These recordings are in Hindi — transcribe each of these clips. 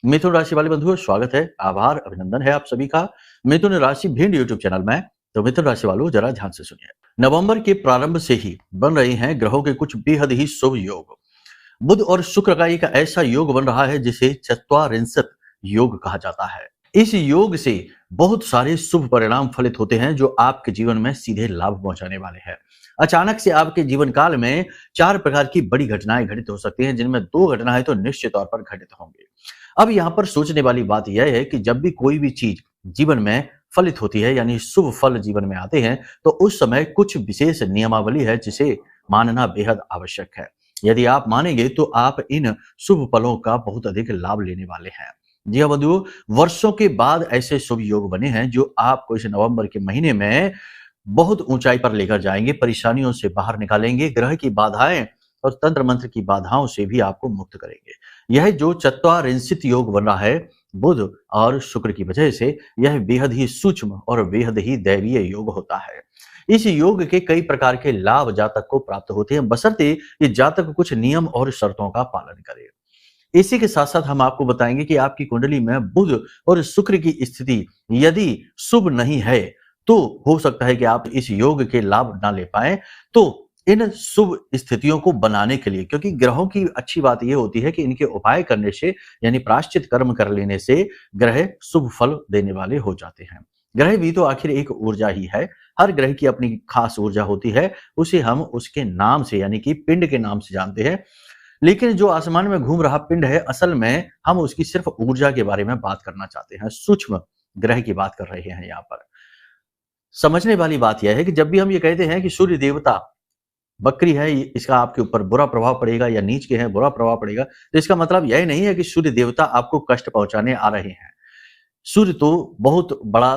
मिथुन राशि वाले बंधुओं, स्वागत है, आभार, अभिनंदन है आप सभी का। मिथुन राशि भिंड यूट्यूब चैनल में। तो मिथुन राशि वालों, जरा ध्यान से सुनिए। नवंबर के प्रारंभ से ही बन रहे हैं ग्रहों के कुछ बेहद ही शुभ योग। बुध और शुक्र का एक ऐसा योग बन रहा है जिसे चत्वारिंशत योग कहा जाता है। इस योग से बहुत सारे शुभ परिणाम फलित होते हैं जो आपके जीवन में सीधे लाभ पहुंचाने वाले हैं। अचानक से आपके जीवन काल में 4 प्रकार की बड़ी घटनाएं घटित हो सकती हैं, जिनमें 2 घटनाएं तो निश्चित तौर पर घटित होंगी। अब यहाँ पर सोचने वाली बात यह है कि जब भी कोई भी चीज जीवन में फलित होती है, यानी शुभ फल जीवन में आते हैं, तो उस समय कुछ विशेष नियमावली है जिसे मानना बेहद आवश्यक है। यदि आप मानेंगे तो आप इन शुभ फलों का बहुत अधिक लाभ लेने वाले हैं। जी हाँ बंधुओं, वर्षों के बाद ऐसे शुभ योग बने हैं जो आपको इस नवंबर के महीने में बहुत ऊंचाई पर लेकर जाएंगे, परेशानियों से बाहर निकालेंगे, ग्रह की बाधाएं और तंत्र मंत्र की बाधाओं से भी आपको मुक्त करेंगे। यह जो चत्वारिंशित योग बन रहा है बुध और शुक्र की वजह से, यह बेहद ही सूक्ष्म और बेहद ही दैवीय योग होता है। इस योग के कई प्रकार के लाभ जातक को प्राप्त होते हैं, बशर्ते ये जातक कुछ नियम और शर्तों का पालन करे। इसी के साथ साथ हम आपको बताएंगे कि आपकी कुंडली में बुध और शुक्र की स्थिति यदि शुभ नहीं है, तो हो सकता है कि आप इस योग के लाभ ना ले पाए। तो इन शुभ स्थितियों को बनाने के लिए, क्योंकि ग्रहों की अच्छी बात यह होती है कि इनके उपाय करने से, यानी प्रायश्चित कर्म कर लेने से ग्रह शुभ फल देने वाले हो जाते हैं। ग्रह भी तो आखिर एक ऊर्जा ही है, हर ग्रह की अपनी खास ऊर्जा होती है, उसे हम उसके नाम से, यानी कि पिंड के नाम से जानते हैं। लेकिन जो आसमान में घूम रहा पिंड है, असल में हम उसकी सिर्फ ऊर्जा के बारे में बात करना चाहते हैं, सूक्ष्म ग्रह की बात कर रहे हैं। यहाँ पर समझने वाली बात यह है कि जब भी हम ये कहते हैं कि सूर्य देवता बकरी है, इसका आपके ऊपर बुरा प्रभाव पड़ेगा, या नीच के हैं बुरा प्रभाव पड़ेगा, तो इसका मतलब यह नहीं है कि सूर्य देवता आपको कष्ट पहुंचाने आ रहे हैं। सूर्य तो बहुत बड़ा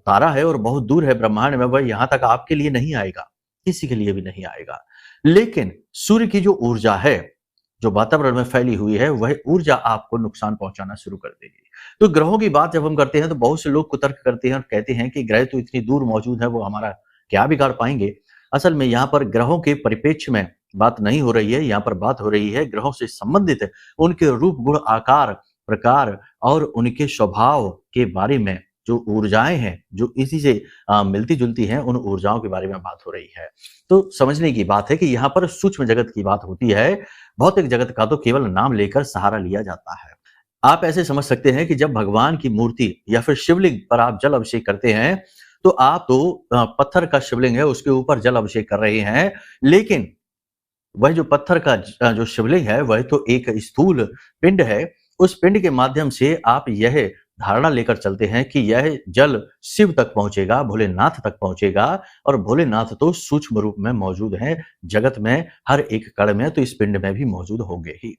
तारा है और बहुत दूर है ब्रह्मांड में, वह यहां तक आपके लिए नहीं आएगा, किसी के लिए भी नहीं आएगा। लेकिन सूर्य की जो ऊर्जा है, जो वातावरण में फैली हुई है, वह ऊर्जा आपको नुकसान पहुंचाना शुरू कर देगी। तो ग्रहों की बात जब हम करते हैं तो बहुत से लोग कुतर्क करते हैं और कहते हैं कि ग्रह तो इतनी दूर मौजूद है, वो हमारा क्या बिगाड़ पाएंगे। असल में यहाँ पर ग्रहों के परिप्रेक्ष्य में बात नहीं हो रही है, यहाँ पर बात हो रही है ग्रहों से संबंधित उनके रूप गुण आकार प्रकार और उनके स्वभाव के बारे में। जो ऊर्जाएं हैं जो इसी से मिलती जुलती हैं, उन ऊर्जाओं के बारे में बात हो रही है। तो समझने की बात है कि यहाँ पर सूक्ष्म जगत की बात होती है, भौतिक जगत का तो केवल नाम लेकर सहारा लिया जाता है। आप ऐसे समझ सकते हैं कि जब भगवान की मूर्ति या फिर शिवलिंग पर आप जल अभिषेक करते हैं, तो आप तो पत्थर का शिवलिंग है उसके ऊपर जल अभिषेक कर रहे हैं, लेकिन वह जो पत्थर का जो शिवलिंग है, वह तो एक स्थूल पिंड है। उस पिंड के माध्यम से आप यह धारणा लेकर चलते हैं कि यह जल शिव तक पहुंचेगा, भोलेनाथ तक पहुंचेगा, और भोलेनाथ तो सूक्ष्म रूप में मौजूद हैं जगत में, हर एक कण में, तो इस पिंड में भी मौजूद होंगे ही।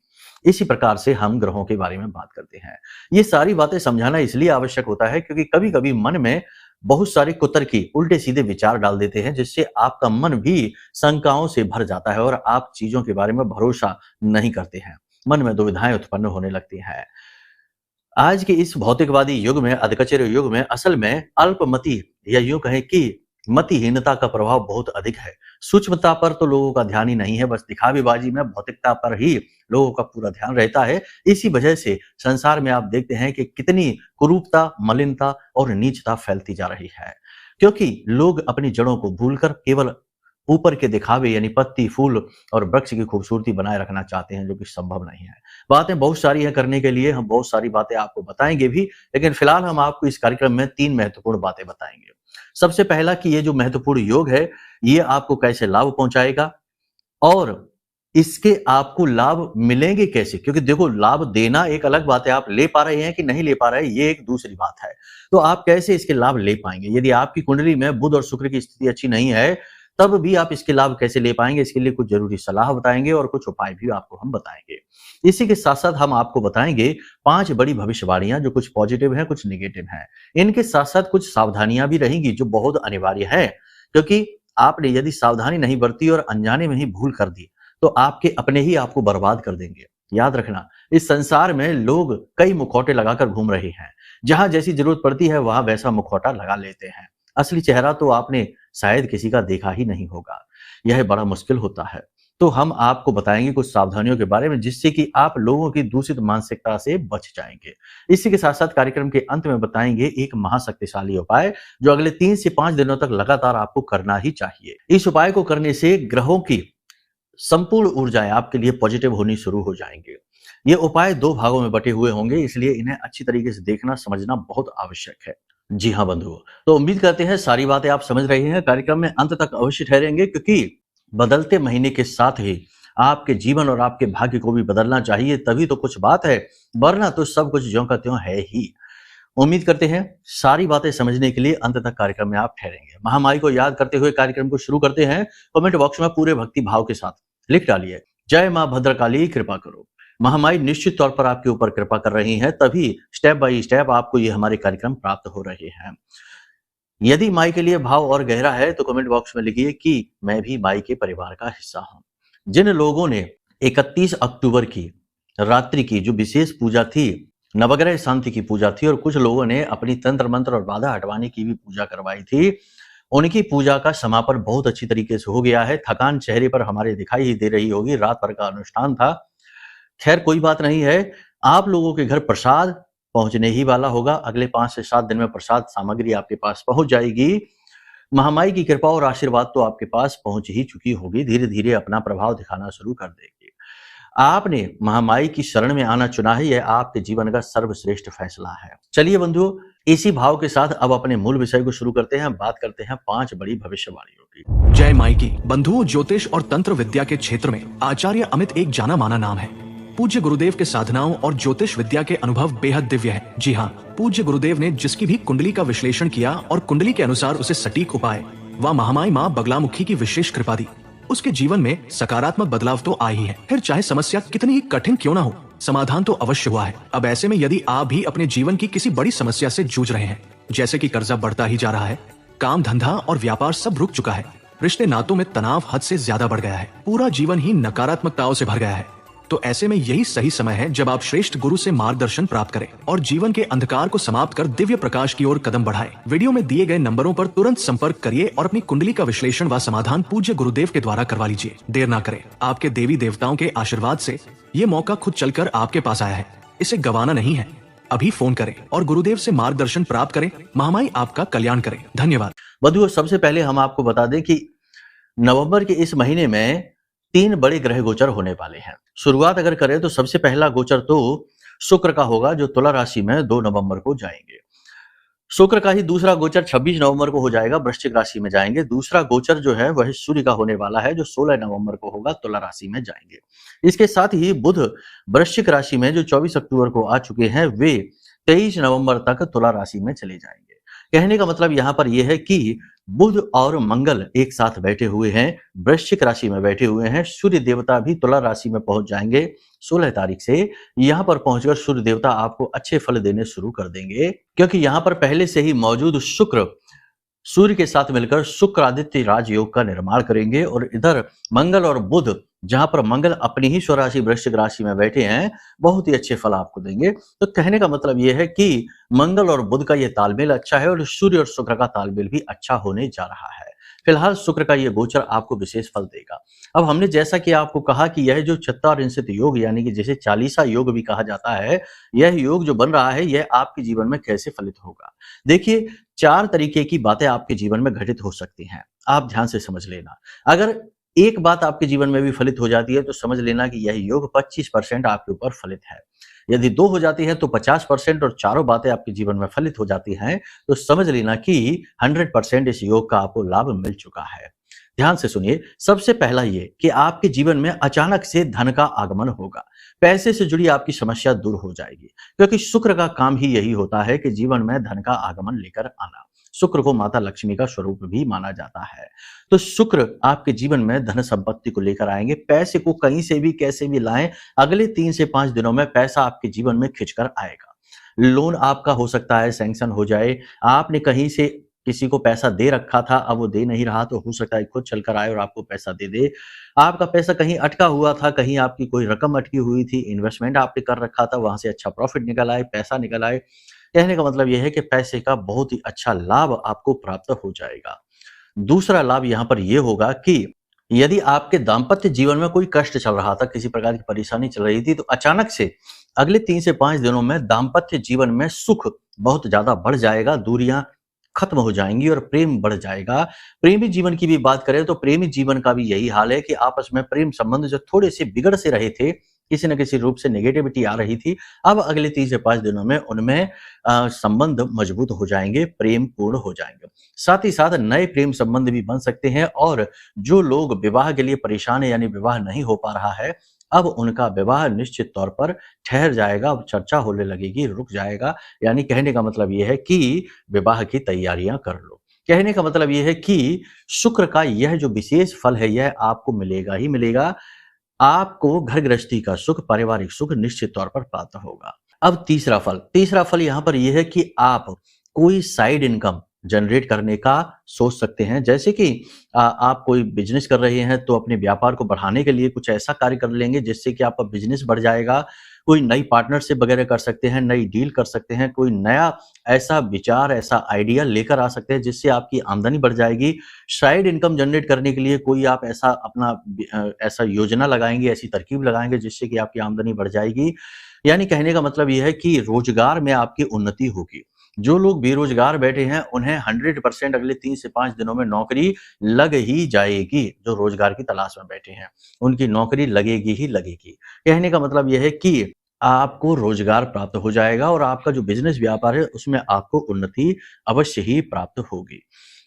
इसी प्रकार से हम ग्रहों के बारे में बात करते हैं। ये सारी बातें समझाना इसलिए आवश्यक होता है क्योंकि कभी कभी मन में बहुत सारे कुतर्की उल्टे सीधे विचार डाल देते हैं, जिससे आपका मन भी शंकाओं से भर जाता है और आप चीजों के बारे में भरोसा नहीं करते हैं, मन में दुविधाएं उत्पन्न होने लगती हैं। आज के इस भौतिकवादी युग में, अधकचरे युग में, असल में अल्पमति या यूं कहें कि मतिहीनता का प्रभाव बहुत अधिक है। सूक्ष्मता पर तो लोगों का ध्यान ही नहीं है, बस दिखावेबाजी में भौतिकता पर ही लोगों का पूरा ध्यान रहता है। इसी वजह से संसार में आप देखते हैं कि कितनी कुरूपता, मलिनता और नीचता फैलती जा रही है, क्योंकि लोग अपनी जड़ों को भूलकर केवल ऊपर के दिखावे, यानी पत्ती, फूल और वृक्ष की खूबसूरती बनाए रखना चाहते हैं, जो कि संभव नहीं है। बातें बहुत सारी हैं करने के लिए, हम बहुत सारी बातें आपको बताएंगे भी, लेकिन फिलहाल हम आपको इस कार्यक्रम में 3 महत्वपूर्ण बातें बताएंगे। सबसे पहला कि ये जो महत्वपूर्ण योग है, ये आपको कैसे लाभ पहुंचाएगा और इसके आपको लाभ मिलेंगे कैसे, क्योंकि देखो लाभ देना एक अलग बात है, आप ले पा रहे हैं कि नहीं ले पा रहे हैं, ये एक दूसरी बात है। तो आप कैसे इसके लाभ ले पाएंगे? यदि आपकी कुंडली में बुध और शुक्र की स्थिति अच्छी नहीं है, तब भी आप इसके लाभ कैसे ले पाएंगे, इसके लिए कुछ जरूरी सलाह बताएंगे और कुछ उपाय भी आपको हम बताएंगे। इसी के साथ साथ हम आपको बताएंगे 5 बड़ी भविष्यवाणियां, जो कुछ पॉजिटिव हैं, कुछ नेगेटिव हैं। इनके साथ साथ कुछ सावधानियां भी रहेंगी जो बहुत अनिवार्य है, क्योंकि आपने यदि सावधानी नहीं बरती और अनजाने में ही भूल कर दी, तो आपके अपने ही आपको बर्बाद कर देंगे। याद रखना, इस संसार में लोग कई मुखौटे लगाकर घूम रहे हैं, जहां जैसी जरूरत पड़ती है वहां वैसा मुखौटा लगा लेते हैं। असली चेहरा तो आपने शायद किसी का देखा ही नहीं होगा, यह बड़ा मुश्किल होता है। तो हम आपको बताएंगे कुछ सावधानियों के बारे में, जिससे कि आप लोगों की दूषित मानसिकता से बच जाएंगे। इसी के साथ साथ कार्यक्रम के अंत में बताएंगे एक महाशक्तिशाली उपाय जो अगले 3 से 5 दिनों तक लगातार आपको करना ही चाहिए। इस उपाय को करने से ग्रहों की संपूर्ण ऊर्जाएं आपके लिए पॉजिटिव होनी शुरू हो जाएंगे। ये उपाय 2 भागों में बटे हुए होंगे, इसलिए इन्हें अच्छी तरीके से देखना समझना बहुत आवश्यक है। जी हाँ बंधुओं, तो उम्मीद करते हैं सारी बातें आप समझ रहे हैं। कार्यक्रम में अंत तक अवश्य ठहरेंगे, क्योंकि बदलते महीने के साथ ही आपके जीवन और आपके भाग्य को भी बदलना चाहिए, तभी तो कुछ बात है, वरना तो सब कुछ ज्यों का त्यों है ही। उम्मीद करते हैं सारी बातें समझने के लिए अंत तक कार्यक्रम में आप ठहरेंगे। महामाई को याद करते हुए कार्यक्रम को शुरू करते हैं। कमेंट बॉक्स में पूरे भक्ति भाव के साथ लिख डालिए, जय मां भद्रकाली कृपा करो। महामाई निश्चित तौर पर आपके ऊपर कृपा कर रही हैं, तभी स्टेप बाय स्टेप आपको ये हमारे कार्यक्रम प्राप्त हो रहे हैं। यदि माई के लिए भाव और गहरा है तो कमेंट बॉक्स में लिखिए कि मैं भी माई के परिवार का हिस्सा हूं। जिन लोगों ने 31 अक्टूबर की रात्रि की जो विशेष पूजा थी, नवग्रह शांति की पूजा थी, और कुछ लोगों ने अपनी तंत्र मंत्र और बाधा हटवाने की भी पूजा करवाई थी, उनकी पूजा का समापन बहुत अच्छी तरीके से हो गया है। थकान चेहरे पर हमारे दिखाई ही दे रही होगी, रात भर का अनुष्ठान था। खैर कोई बात नहीं है, आप लोगों के घर प्रसाद पहुंचने ही वाला होगा। अगले 5 से 7 दिन में प्रसाद सामग्री आपके पास पहुंच जाएगी। महामाई की कृपा और आशीर्वाद तो आपके पास पहुंच ही चुकी होगी, धीरे धीरे अपना प्रभाव दिखाना शुरू कर देगी। आपने महामाई की शरण में आना चुना है, यह आपके जीवन का सर्वश्रेष्ठ फैसला है। चलिए बंधुओं, इसी भाव के साथ अब अपने मूल विषय को शुरू करते हैं। बात करते हैं 5 बड़ी भविष्यवाणियों की। जय माई की। बंधुओं, ज्योतिष और तंत्र विद्या के क्षेत्र में आचार्य अमित एक जाना माना नाम है। पूज्य गुरुदेव के साधनाओं और ज्योतिष विद्या के अनुभव बेहद दिव्य है। जी हाँ, पूज्य गुरुदेव ने जिसकी भी कुंडली का विश्लेषण किया और कुंडली के अनुसार उसे सटीक उपाय व महामाई माँ बगलामुखी की विशेष कृपा दी, उसके जीवन में सकारात्मक बदलाव तो आ ही है। फिर चाहे समस्या कितनी ही कठिन क्यों ना हो, समाधान तो अवश्य हुआ है। अब ऐसे में यदि आप भी अपने जीवन की किसी बड़ी समस्या से जूझ रहे हैं, जैसे कि कर्जा बढ़ता ही जा रहा है, काम धंधा और व्यापार सब रुक चुका है, रिश्ते नातों में तनाव हद से ज्यादा बढ़ गया है, पूरा जीवन ही नकारात्मकताओं से भर गया है, तो ऐसे में यही सही समय है जब आप श्रेष्ठ गुरु से मार्गदर्शन प्राप्त करें और जीवन के अंधकार को समाप्त कर दिव्य प्रकाश की ओर कदम बढ़ाएं। वीडियो में दिए गए नंबरों पर तुरंत संपर्क करिए और अपनी कुंडली का विश्लेषण व समाधान पूज्य गुरुदेव के द्वारा करवा लीजिए। देर ना करें, आपके देवी देवताओं के आशीर्वाद से ये मौका खुद चलकर आपके पास आया है, इसे गंवाना नहीं है। अभी फोन करें और गुरुदेव से मार्गदर्शन प्राप्त करें। महामाई आपका कल्याण करें। धन्यवाद। बंधुओं, सबसे पहले हम आपको बता दें कि नवंबर के इस महीने में 3 बड़े ग्रह गोचर होने वाले हैं। शुरुआत अगर करें तो सबसे पहला गोचर तो शुक्र का होगा, जो तुला राशि में 2 नवंबर को जाएंगे। शुक्र का ही दूसरा गोचर 26 नवंबर को हो जाएगा, वृश्चिक राशि में जाएंगे। दूसरा गोचर जो है वह सूर्य का होने वाला है, जो 16 नवंबर को होगा, तुला राशि में जाएंगे। इसके साथ ही बुध वृश्चिक राशि में जो 24 अक्टूबर को आ चुके हैं, वे 23 नवंबर तक तुला राशि में चले जाएंगे। कहने का मतलब यहाँ पर यह है कि बुध और मंगल एक साथ बैठे हुए हैं, वृश्चिक राशि में बैठे हुए हैं। सूर्य देवता भी तुला राशि में पहुंच जाएंगे 16 तारीख से। यहाँ पर पहुंचकर सूर्य देवता आपको अच्छे फल देने शुरू कर देंगे, क्योंकि यहाँ पर पहले से ही मौजूद शुक्र सूर्य के साथ मिलकर शुक्र आदित्य राजयोग का निर्माण करेंगे, और इधर मंगल और बुध, जहां पर मंगल अपनी ही स्वराशि वृश्चिक राशि में बैठे हैं, बहुत ही अच्छे फल आपको देंगे। तो कहने का मतलब यह है कि मंगल और बुध का यह तालमेल अच्छा है, और सूर्य और शुक्र का तालमेल भी अच्छा होने जा रहा है। फिलहाल शुक्र का यह गोचर आपको विशेष फल देगा। अब हमने जैसा कि आपको कहा कि यह जो चत्वारिंशत योग, यानी कि जिसे 40 योग भी कहा जाता है, यह योग जो बन रहा है, यह आपके जीवन में कैसे फलित होगा। देखिए, 4 तरीके की बातें आपके जीवन में घटित हो सकती हैं, आप ध्यान से समझ लेना। अगर एक बात आपके जीवन में भी फलित हो जाती है तो समझ लेना कि यह योग 25% आपके ऊपर फलित है। यदि 2 हो जाती है तो 50%, और चारों बातें आपके जीवन में फलित हो जाती हैं तो समझ लेना कि 100% इस योग का आपको लाभ मिल चुका है। ध्यान से सुनिए। सबसे पहला ये कि आपके जीवन में अचानक से धन का आगमन होगा। पैसे से जुड़ी आपकी समस्या दूर हो जाएगी, क्योंकि शुक्र का काम ही यही होता है कि जीवन में धन का आगमन लेकर आना। शुक्र को माता लक्ष्मी का स्वरूप भी माना जाता है। तो शुक्र आपके जीवन में धन संपत्ति को लेकर आएंगे। पैसे को कहीं से भी कैसे भी लाएं, अगले 3 से 5 दिनों में पैसा आपके जीवन में खिंचकर आएगा। लोन आपका हो सकता है सैंक्शन हो जाए। आपने कहीं से किसी को पैसा दे रखा था, अब वो दे नहीं रहा, तो हो सकता है खुद चलकर आए और आपको पैसा दे दे। आपका पैसा कहीं अटका हुआ था, कहीं आपकी कोई रकम अटकी हुई थी, इन्वेस्टमेंट आपने कर रखा था, वहां से अच्छा प्रॉफिट निकल आए, पैसा निकल आए। कहने का मतलब यह है कि पैसे का बहुत ही अच्छा लाभ आपको प्राप्त हो जाएगा। दूसरा लाभ यहाँ पर यह होगा कि यदि आपके दाम्पत्य जीवन में कोई कष्ट चल रहा था, किसी प्रकार की परेशानी चल रही थी, तो अचानक से अगले 3 से 5 दिनों में दाम्पत्य जीवन में सुख बहुत ज़्यादा बढ़ जाएगा, दूरियां खत्म हो जाएंगी और प्रेम बढ़ जाएगा। प्रेमी जीवन की भी बात करें तो प्रेमी जीवन का भी यही हाल है कि आपस में प्रेम संबंध जो थोड़े से बिगड़ से रहे थे, किसी न किसी रूप से नेगेटिविटी आ रही थी, अब अगले 3 से 5 दिनों में उनमें संबंध मजबूत हो जाएंगे, प्रेम पूर्ण हो जाएंगे। साथ ही साथ नए प्रेम संबंध भी बन सकते हैं और जो लोग विवाह के लिए परेशान है यानी विवाह नहीं हो पा रहा है, अब उनका विवाह निश्चित तौर पर ठहर जाएगा, अब चर्चा होने लगेगी, रुक जाएगा। यानी कहने का मतलब ये है कि विवाह की तैयारियां कर लो। कहने का मतलब ये है कि शुक्र का यह जो विशेष फल है यह आपको मिलेगा ही मिलेगा। आपको घर गृहस्थी का सुख, पारिवारिक सुख निश्चित तौर पर प्राप्त होगा। अब तीसरा फल यहाँ पर यह है कि आप कोई साइड इनकम जनरेट करने का सोच सकते हैं। जैसे कि आप कोई बिजनेस कर रहे हैं तो अपने व्यापार को बढ़ाने के लिए कुछ ऐसा कार्य कर लेंगे जिससे कि आपका बिजनेस बढ़ जाएगा। कोई नई पार्टनरशिप वगैरह कर सकते हैं, नई डील कर सकते हैं, कोई नया ऐसा विचार, ऐसा आइडिया लेकर आ सकते हैं जिससे आपकी आमदनी बढ़ जाएगी। साइड इनकम जनरेट करने के लिए कोई आप ऐसा अपना ऐसा योजना लगाएंगे, ऐसी तरकीब लगाएंगे जिससे कि आपकी आमदनी बढ़ जाएगी। यानी कहने का मतलब यह है कि रोजगार में आपकी उन्नति होगी। जो लोग बेरोजगार बैठे हैं उन्हें 100% अगले 3 से 5 दिनों में नौकरी लग ही जाएगी। जो रोजगार की तलाश में बैठे हैं उनकी नौकरी लगेगी ही लगेगी। कहने का मतलब यह है कि आपको रोजगार प्राप्त हो जाएगा और आपका जो बिजनेस व्यापार है उसमें आपको उन्नति अवश्य ही प्राप्त होगी।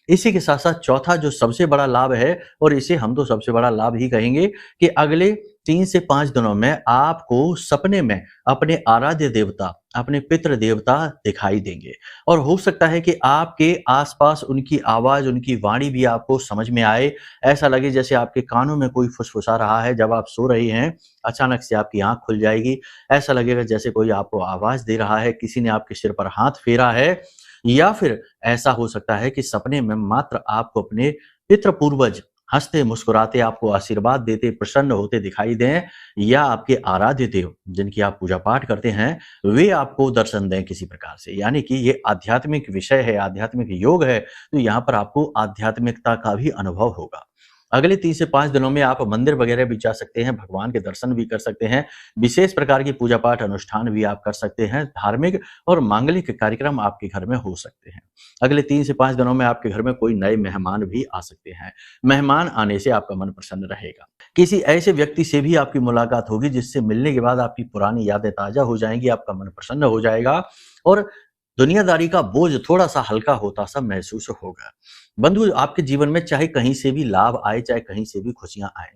इसी के साथ साथ चौथा जो सबसे बड़ा लाभ है, और इसे हम तो सबसे बड़ा लाभ ही कहेंगे, कि अगले 3 से 5 दिनों में आपको सपने में अपने आराध्य देवता, अपने पितृ देवता दिखाई देंगे और हो सकता है कि आपके आसपास उनकी आवाज, उनकी वाणी भी आपको समझ में आए। ऐसा लगे जैसे आपके कानों में कोई फुसफुसा रहा है। जब आप सो रहे हैं अचानक से आपकी आंख खुल जाएगी। ऐसा लगेगा जैसे कोई आपको आवाज दे रहा है, किसी ने आपके सिर पर हाथ फेरा है, या फिर ऐसा हो सकता है कि सपने में मात्र आपको अपने पितृ पूर्वज हंसते मुस्कुराते आपको आशीर्वाद देते, प्रसन्न होते दिखाई दें, या आपके आराध्य देव जिनकी आप पूजा पाठ करते हैं वे आपको दर्शन दें किसी प्रकार से। यानी कि ये आध्यात्मिक विषय है, आध्यात्मिक योग है, तो यहाँ पर आपको आध्यात्मिकता का भी अनुभव होगा। अगले 3 से 5 दिनों में आप मंदिर वगैरह भी जा सकते हैं, भगवान के दर्शन भी कर सकते हैं, विशेष प्रकार की पूजा पाठ अनुष्ठान भी आप कर सकते हैं, धार्मिक और मांगलिक कार्यक्रम आपके घर में हो सकते हैं। अगले 3 से 5 दिनों में आपके घर में कोई नए मेहमान भी आ सकते हैं। मेहमान आने से आपका मन प्रसन्न रहेगा। किसी ऐसे व्यक्ति से भी आपकी मुलाकात होगी जिससे मिलने के बाद आपकी पुरानी यादें ताजा हो जाएंगी, आपका मन प्रसन्न हो जाएगा और दुनियादारी का बोझ थोड़ा सा हल्का होता सा महसूस होगा। बंधु, आपके जीवन में चाहे कहीं से भी लाभ आए, चाहे कहीं से भी खुशियां आए,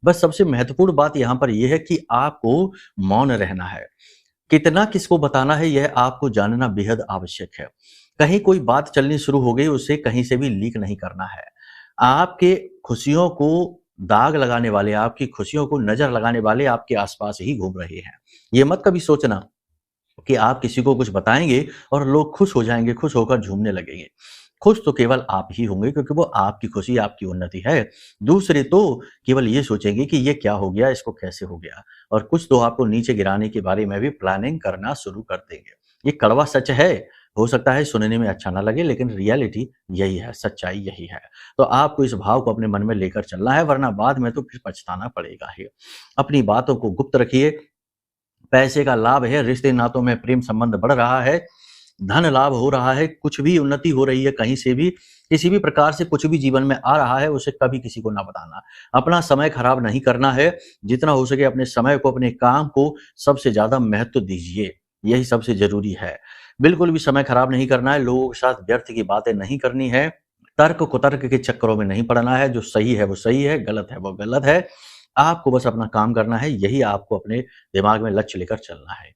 बस सबसे महत्वपूर्ण बात यहाँ पर यह है कि आपको मौन रहना है। कितना किसको बताना है यह आपको जानना बेहद आवश्यक है। कहीं कोई बात चलनी शुरू हो गई, उसे कहीं से भी लीक नहीं करना है। आपके खुशियों को दाग लगाने वाले, आपकी खुशियों को नजर लगाने वाले आपके आसपास ही घूम रहे हैं। ये मत कभी सोचना कि आप किसी को कुछ बताएंगे और लोग खुश हो जाएंगे, खुश होकर झूमने लगेंगे। खुश तो केवल आप ही होंगे क्योंकि वो आपकी खुशी, आपकी उन्नति है। दूसरे तो केवल ये सोचेंगे कि ये क्या हो गया, इसको कैसे हो गया, और कुछ तो आपको नीचे गिराने के बारे में भी प्लानिंग करना शुरू कर देंगे। ये कड़वा सच है, हो सकता है सुनने में अच्छा ना लगे, लेकिन रियलिटी यही है, सच्चाई यही है। तो आपको इस भाव को अपने मन में लेकर चलना है, वरना बाद में तो फिर पछताना पड़ेगा ही। अपनी बातों को गुप्त रखिए। पैसे का लाभ है, रिश्ते नातों में प्रेम संबंध बढ़ रहा है, धन लाभ हो रहा है, कुछ भी उन्नति हो रही है, कहीं से भी किसी भी प्रकार से कुछ भी जीवन में आ रहा है, उसे कभी किसी को ना बताना। अपना समय खराब नहीं करना है। जितना हो सके अपने समय को, अपने काम को सबसे ज्यादा महत्व दीजिए, यही सबसे जरूरी है। बिल्कुल भी समय खराब नहीं करना है, लोगों के साथ व्यर्थ की बातें नहीं करनी है, तर्क कुतर्क के चक्करों में नहीं पड़ना है। जो सही है वो सही है, गलत है वो गलत है। आपको बस अपना काम करना है, यही आपको अपने दिमाग में लक्ष्य लेकर चलना है।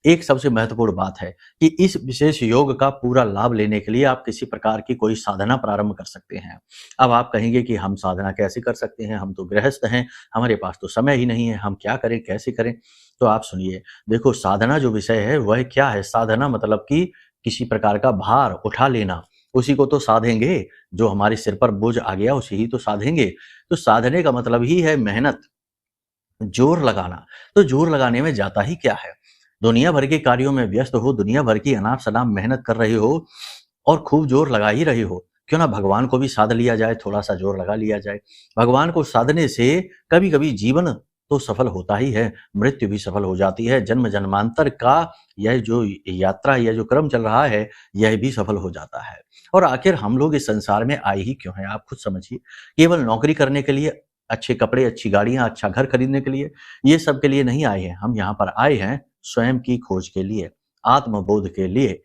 एक सबसे महत्वपूर्ण बात है कि इस विशेष योग का पूरा लाभ लेने के लिए आप किसी प्रकार की कोई साधना प्रारंभ कर सकते हैं। अब आप कहेंगे कि हम साधना कैसे कर सकते हैं, हम तो गृहस्थ हैं, हमारे पास तो समय ही नहीं है, हम क्या करें, कैसे करें। तो आप सुनिए, देखो साधना जो विषय है वह क्या है। साधना मतलब कि किसी प्रकार का भार उठा लेना, उसी को तो साधेंगे। जो हमारे सिर पर बोझ आ गया उसी ही तो साधेंगे। तो साधने का मतलब ही है मेहनत, जोर लगाना। तो जोर लगाने में जाता ही क्या है, दुनिया भर के कार्यों में व्यस्त हो, दुनिया भर की अनाप शनाप मेहनत कर रहे हो और खूब जोर लगा ही रहे हो, क्यों ना भगवान को भी साध लिया जाए, थोड़ा-सा जोर लगा लिया जाए। भगवान को साधने से कभी-कभी जीवन तो सफल होता ही है, मृत्यु भी सफल हो जाती है। जन्म-जन्मांतर का यह जो यात्रा, यह जो क्रम चल रहा है, यह भी सफल हो जाता है। और आखिर हम लोग इस संसार में आए ही क्यों हैं, आप खुद समझिए। केवल नौकरी करने के लिए, अच्छे कपड़े, अच्छी गाड़ियाँ, अच्छा घर खरीदने के लिए, ये सब के लिए नहीं आए हैं। हम यहाँ पर आए हैं स्वयं की खोज के लिए, आत्मबोध के लिए,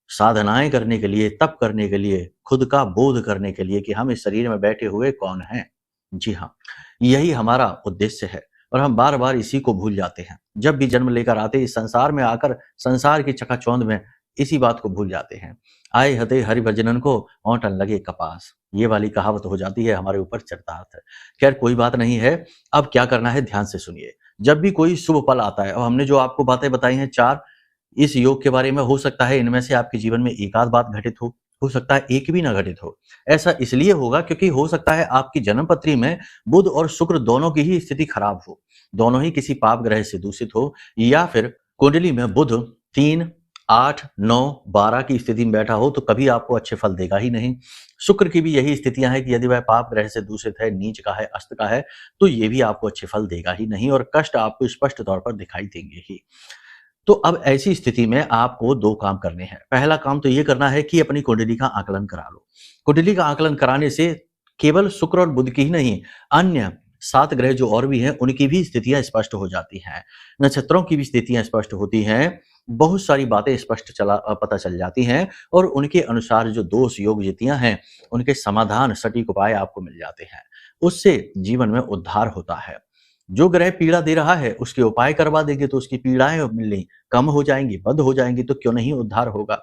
साधनाएँ करने के लिए, तप करने के लिए, खुद का बोध करने के लिए कि हम इस शरीर में बैठे हुए कौन हैं। जी हाँ, यही हमारा उद्देश्य है और हम बार-बार इसी को भूल जाते हैं। जब भी जन्म लेकर आते हैं इस संसार में आकर संसार की चकाचौंध में इसी बात को भूल जाते हैं। आए हते हरि भजनन को औंटन लगे कपास। ये वाली कहावत हो जाती है हमारे ऊपर चरितार्थ। खैर कोई बात नहीं है, अब क्या करना है ध्यान से सुनिए। जब भी कोई शुभ पल आता है और हमने जो आपको बातें बताई हैं 4 इस योग के बारे में, हो सकता है इनमें से आपके जीवन में एक आध बात घटित हो सकता है एक भी ना घटित हो। ऐसा इसलिए होगा क्योंकि हो सकता है आपकी जन्म पत्री में बुध और शुक्र दोनों की ही स्थिति खराब हो, दोनों ही किसी पाप ग्रह से दूषित हो, या फिर कुंडली में बुध 3, 8, 9, 12 की स्थिति में बैठा हो तो कभी आपको अच्छे फल देगा ही नहीं। शुक्र की भी यही स्थितियां हैं कि यदि वह पाप ग्रह से दूषित है, नीच का है, अस्त का है, तो ये भी आपको अच्छे फल देगा ही नहीं और कष्ट आपको स्पष्ट तौर पर दिखाई देंगे ही। तो अब ऐसी स्थिति में आपको 2 काम करने हैं। पहला काम तो ये करना है कि अपनी कुंडली का आकलन करा लो। कुंडली का आकलन कराने से केवल शुक्र और बुध की ही नहीं, अन्य 7 ग्रह जो और भी हैं, उनकी भी स्थितियाँ स्पष्ट हो जाती हैं। नक्षत्रों की भी स्थितियाँ स्पष्ट होती हैं। बहुत सारी बातें स्पष्ट पता चल जाती हैं और उनके अनुसार जो दोष, योग, जितियाँ हैं, उनके समाधान, सटीक उपाय आपको मिल जाते हैं। उससे जीवन में उद्धार होता है। जो ग्रह पीड़ा दे रहा है उसके उपाय करवा देंगे तो उसकी पीड़ाएं मिलनी कम हो जाएंगी, बंद हो जाएंगी, तो क्यों नहीं उद्धार होगा।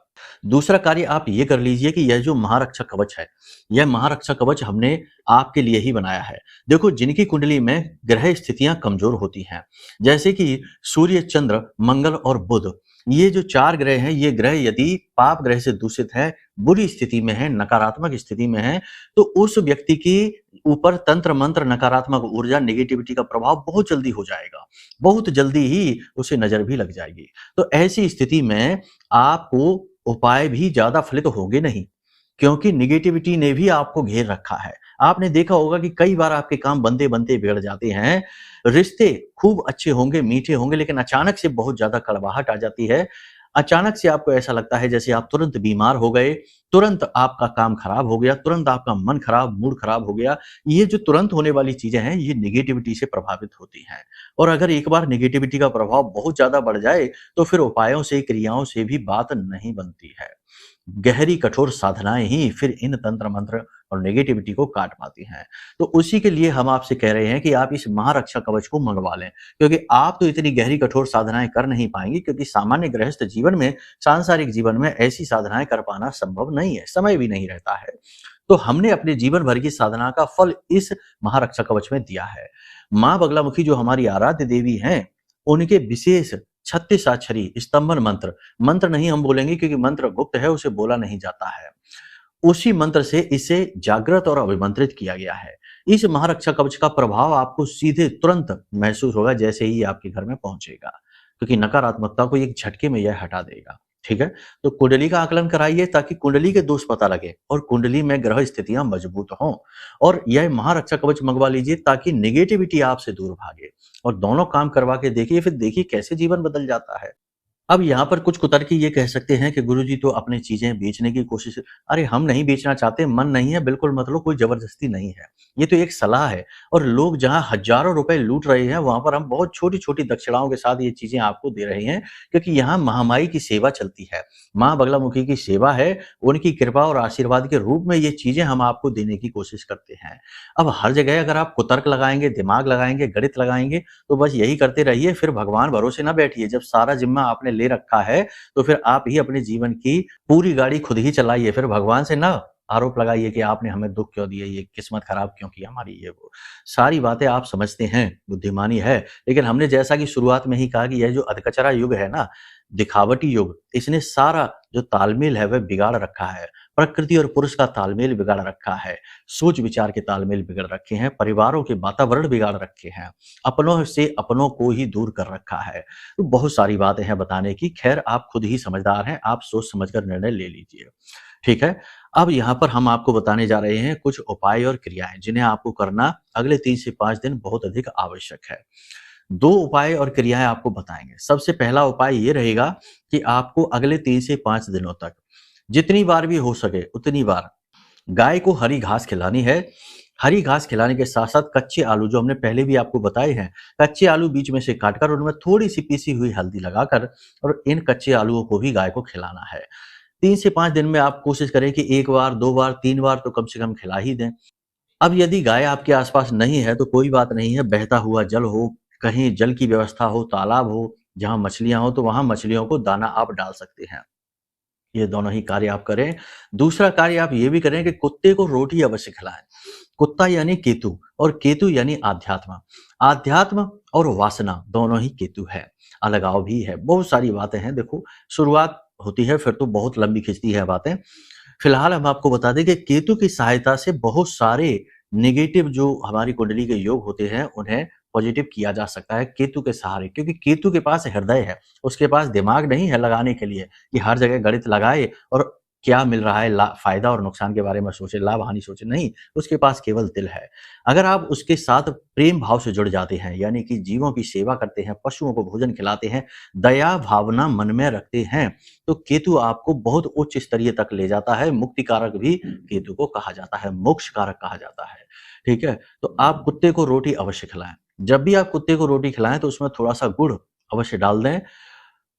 दूसरा कार्य आप ये कर लीजिए कि यह जो महारक्षा कवच है, यह महारक्षा कवच हमने आपके लिए ही बनाया है। देखो जिनकी कुंडली में ग्रह स्थितियां कमजोर होती हैं, जैसे कि सूर्य, चंद्र, मंगल और बुध, ये जो 4 ग्रह हैं, ये ग्रह यदि पाप ग्रह से दूषित है, बुरी स्थिति में है, नकारात्मक स्थिति में है, तो उस व्यक्ति की ऊपर तंत्र मंत्र, नकारात्मक ऊर्जा, नेगेटिविटी का प्रभाव बहुत जल्दी हो जाएगा, बहुत जल्दी ही उसे नजर भी लग जाएगी। तो ऐसी स्थिति में आपको उपाय भी ज्यादा फलित होंगे नहीं, क्योंकि नेगेटिविटी ने भी आपको घेर रखा है। आपने देखा होगा कि कई बार आपके काम बनते बनते बिगड़ जाते हैं, रिश्ते खूब अच्छे होंगे, मीठे होंगे, लेकिन अचानक से बहुत ज्यादा कड़वाहट आ जाती है। अचानक से आपको ऐसा लगता है जैसे आप तुरंत बीमार हो गए, तुरंत आपका काम खराब हो गया, तुरंत आपका मन खराब, मूड खराब हो गया। ये जो तुरंत होने वाली चीजें हैं, ये नेगेटिविटी से प्रभावित होती हैं। और अगर एक बार नेगेटिविटी का प्रभाव बहुत ज्यादा बढ़ जाए तो फिर उपायों से, क्रियाओं से भी बात नहीं बनती है। गहरी कठोर साधनाएं ही फिर इन तंत्र मंत्र और नेगेटिविटी को काट पाती हैं। तो उसी के लिए हम आपसे कह रहे हैं कि आप इस महारक्षा कवच को मंगवा लें, क्योंकि आप तो इतनी गहरी कठोर साधनाएं कर नहीं पाएंगे, क्योंकि सामान्य गृहस्थ जीवन में, सांसारिक जीवन में ऐसी साधनाएं कर पाना संभव नहीं है, समय भी नहीं रहता है। तो हमने अपने जीवन भर की साधना का फल इस महारक्षा कवच में दिया है। माँ बगलामुखी जो हमारी आराध्य देवी हैं, उनके विशेष 36 अक्षरी स्तंभन मंत्र, मंत्र नहीं हम बोलेंगे क्योंकि मंत्र गुप्त है, उसे बोला नहीं जाता है। उसी मंत्र से इसे जागृत और अभिमंत्रित किया गया है। इस महारक्षा कवच का प्रभाव आपको सीधे तुरंत महसूस होगा जैसे ही आपके घर में पहुंचेगा, क्योंकि नकारात्मकता को एक झटके में यह हटा देगा। ठीक है, तो कुंडली का आकलन कराइए ताकि कुंडली के दोष पता लगे और कुंडली में ग्रह स्थितियां मजबूत हों, और यह महारक्षा कवच मंगवा लीजिए ताकि नेगेटिविटी आपसे दूर भागे। और दोनों काम करवा के देखिए, फिर देखिए कैसे जीवन बदल जाता है। अब यहाँ पर कुछ कुतर्की ये कह सकते हैं कि गुरुजी तो अपनी चीजें बेचने की कोशिश, अरे हम नहीं बेचना चाहते, मन नहीं है, बिल्कुल मत लो, कोई जबरदस्ती नहीं है, ये तो एक सलाह है। और लोग जहाँ हजारों रुपए लूट रहे हैं वहां पर हम बहुत छोटी छोटी दक्षिणाओं के साथ ये चीजें आपको दे रहे हैं, क्योंकि यहाँ महामाई की सेवा चलती है, माँ बगलामुखी की सेवा है, उनकी कृपा और आशीर्वाद के रूप में ये चीजें हम आपको देने की कोशिश करते हैं। अब हर जगह अगर आप कुतर्क लगाएंगे, दिमाग लगाएंगे, गणित लगाएंगे, तो बस यही करते रहिए, फिर भगवान भरोसे ना बैठिए। जब सारा जिम्मा आपने ले रखा है तो फिर आप ही अपने जीवन की पूरी गाड़ी खुद ही चलाइए, फिर भगवान से ना आरोप लगाइए कि आपने हमें दुख क्यों दिए, ये किस्मत खराब क्यों की हमारी, ये वो सारी बातें आप समझते हैं, बुद्धिमानी है। लेकिन हमने जैसा कि शुरुआत में ही कहा कि यह जो अधकचरा युग है ना, दिखावटी युग, इसने सारा जो तालमेल है वह बिगाड़ रखा है। प्रकृति और पुरुष का तालमेल बिगाड़ रखा है, सोच विचार के तालमेल बिगड़ रखे हैं, परिवारों के वातावरण बिगाड़ रखे हैं, अपनों से अपनों को ही दूर कर रखा है। तो बहुत सारी बातें हैं बताने की, खैर आप खुद ही समझदार हैं, आप सोच समझकर निर्णय ले लीजिए। ठीक है, अब यहाँ पर हम आपको बताने जा रहे हैं कुछ उपाय और क्रियाएं जिन्हें आपको करना अगले 3 से 5 दिन बहुत अधिक आवश्यक है। 2 उपाय और क्रियाएं आपको बताएंगे। सबसे पहला उपाय ये रहेगा कि आपको अगले 3 से 5 दिनों तक जितनी बार भी हो सके उतनी बार गाय को हरी घास खिलानी है। हरी घास खिलाने के साथ साथ कच्चे आलू, जो हमने पहले भी आपको बताए हैं, कच्चे आलू बीच में से काटकर उनमें थोड़ी सी पीसी हुई हल्दी लगाकर और इन कच्चे आलूओं को भी गाय को खिलाना है। 3 से 5 दिन में आप कोशिश करें कि 1 बार, 2 बार, 3 बार तो कम से कम खिला ही दें। अब यदि गाय आपके आसपास नहीं है तो कोई बात नहीं है, बहता हुआ जल हो, कहीं जल की व्यवस्था हो, तालाब हो, जहाँ मछलियाँ हो तो वहाँ मछलियों को दाना आप डाल सकते हैं। ये दोनों ही कार्य आप करें। दूसरा कार्य आप ये भी करें कि कुत्ते को रोटी अवश्य खिलाएं। कुत्ता यानी केतु और केतु यानी आध्यात्म। आध्यात्म और वासना दोनों ही केतु है, अलगाव भी है, बहुत सारी बातें हैं। देखो, शुरुआत होती है फिर तो बहुत लंबी खिंचती है बातें। फिलहाल हम आपको बता दें कि केतु की सहायता से बहुत सारे नेगेटिव जो हमारी कुंडली के योग होते हैं उन्हें पॉजिटिव किया जा सकता है केतु के सहारे, क्योंकि केतु के पास हृदय है, उसके पास दिमाग नहीं है लगाने के लिए कि हर जगह गणित लगाए और क्या मिल रहा है, फायदा और नुकसान के बारे में सोचे, लाभ हानि सोचे, नहीं, उसके पास केवल दिल है। अगर आप उसके साथ प्रेम भाव से जुड़ जाते हैं, यानी कि जीवों की सेवा करते हैं, पशुओं को भोजन खिलाते हैं, दया भावना मन में रखते हैं, तो केतु आपको बहुत उच्च स्तरीय तक ले जाता है। मुक्ति कारक भी केतु को कहा जाता है, मोक्ष कारक कहा जाता है। ठीक है, तो आप कुत्ते को रोटी अवश्य खिलाएं। जब भी आप कुत्ते को रोटी खिलाएं तो उसमें थोड़ा सा गुड़ अवश्य डाल दें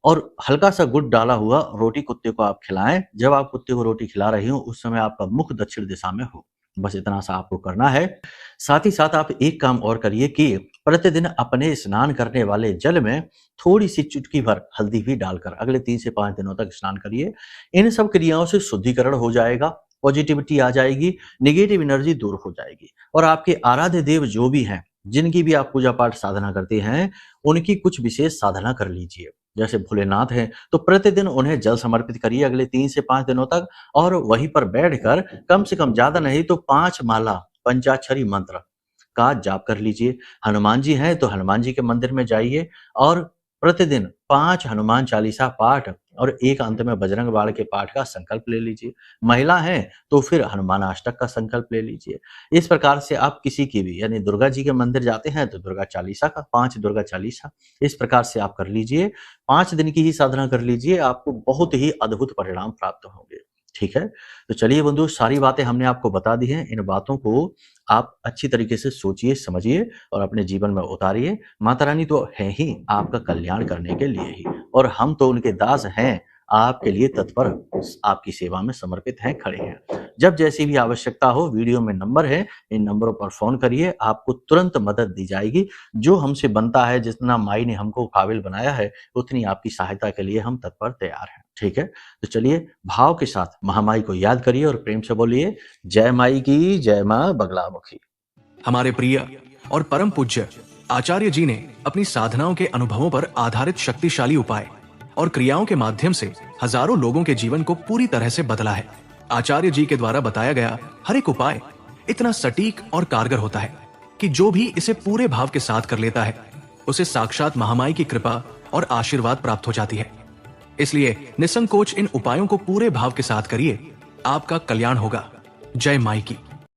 और हल्का सा गुड़ डाला हुआ रोटी कुत्ते को आप खिलाएं। जब आप कुत्ते को रोटी खिला रही हो उस समय आपका मुख दक्षिण दिशा में हो, बस इतना सा आपको करना है। साथ ही साथ आप एक काम और करिए कि प्रतिदिन अपने स्नान करने वाले जल में थोड़ी सी चुटकी भर हल्दी भी डालकर अगले 3 से 5 दिनों तक स्नान करिए। इन सब क्रियाओं से शुद्धिकरण हो जाएगा, पॉजिटिविटी आ जाएगी, नेगेटिव एनर्जी दूर हो जाएगी और आपके आराध्य देव जो भी हैं, जिनकी भी आप पूजा पाठ साधना करते हैं, उनकी कुछ विशेष साधना कर लीजिए। जैसे भोलेनाथ हैं तो प्रतिदिन उन्हें जल समर्पित करिए अगले 3 से 5 दिनों तक और वहीं पर बैठकर कम से कम, ज्यादा नहीं तो 5 माला पंचाक्षरी मंत्र का जाप कर लीजिए। हनुमान जी हैं तो हनुमान जी के मंदिर में जाइए और प्रतिदिन 5 हनुमान चालीसा पाठ और एक अंत में बजरंग बाण के पाठ का संकल्प ले लीजिए। महिला हैं तो फिर हनुमान अष्टक का संकल्प ले लीजिए। इस प्रकार से आप किसी की भी, यानी दुर्गा जी के मंदिर जाते हैं तो दुर्गा चालीसा का 5 दुर्गा चालीसा, इस प्रकार से आप कर लीजिए। 5 दिन की ही साधना कर लीजिए, आपको बहुत ही अद्भुत परिणाम प्राप्त होंगे। ठीक है, तो चलिए बंधु, सारी बातें हमने आपको बता दी हैं। इन बातों को आप अच्छी तरीके से सोचिए, समझिए और अपने जीवन में उतारिए। माता रानी तो है ही आपका कल्याण करने के लिए ही, और हम तो उनके दास हैं, आपके लिए तत्पर, आपकी सेवा में समर्पित हैं, खड़े हैं। जब जैसी भी आवश्यकता हो, वीडियो में नंबर है, इन नंबरों पर फोन करिए, आपको तुरंत मदद दी जाएगी। जो हमसे बनता है, जितना माई ने हमको काबिल बनाया है, उतनी आपकी सहायता के लिए हम तत्पर तैयार हैं। ठीक है, तो चलिए भाव के साथ महामाई को याद करिए और प्रेम से बोलिए, जय माई की, जय मां बगलामुखी। हमारे प्रिय और परम पूज्य आचार्य जी ने अपनी साधनाओं के अनुभवों पर आधारित शक्तिशाली उपाय और क्रियाओं के माध्यम से हजारों लोगों के जीवन को पूरी तरह से बदला है। आचार्य जी के द्वारा बताया गया हर एक उपाय इतना सटीक और कारगर होता है कि जो भी इसे पूरे भाव के साथ कर लेता है, उसे साक्षात महामाई की कृपा और आशीर्वाद प्राप्त हो जाती है। इसलिए निसंकोच इन उपायों को पूरे भाव के साथ करिए, आपका कल्याण होगा। जय माई की।